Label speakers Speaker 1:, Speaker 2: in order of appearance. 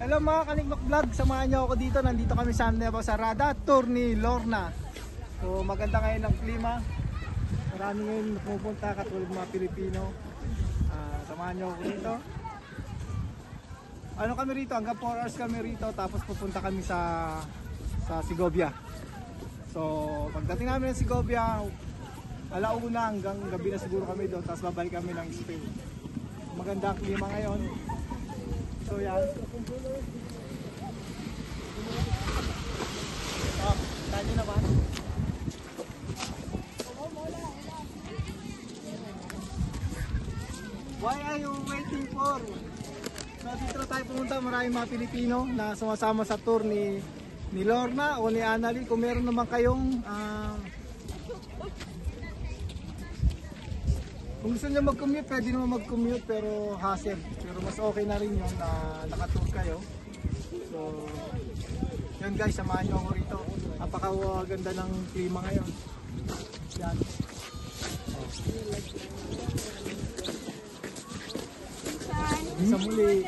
Speaker 1: Hello mga Kaniknok Vlog, samahan niyo ako dito. Nandito kami sa Nueva Ecija, tour ni Lorna. So maganda ngayon ang klima. Marami ngayon pupunta katulad mga Pilipino. Samahan niyo ako dito. Ano kami rito? Hanggang 4 hours kami rito. Tapos pupunta kami sa Segovia. So pagdating namin ng Segovia, alauna hanggang gabi na siguro kami doon. Tapos babalik kami ng Spain. Maganda ang klima ngayon. So yan. Tanya naman. Why are you waiting for? So dito tayo pumunta, maraming mga Pilipino na sumasama sa tour ni Lorna o ni Annalyn. Kung meron naman kayong kung gusto nyo mag-commute, pwede naman mag-commute pero hassle. Pero mas okay na rin yun na nakatour kayo. So, yun guys, samahan nyo ako rito. Napakaganda ng klima ngayon. Yan. Sa muli.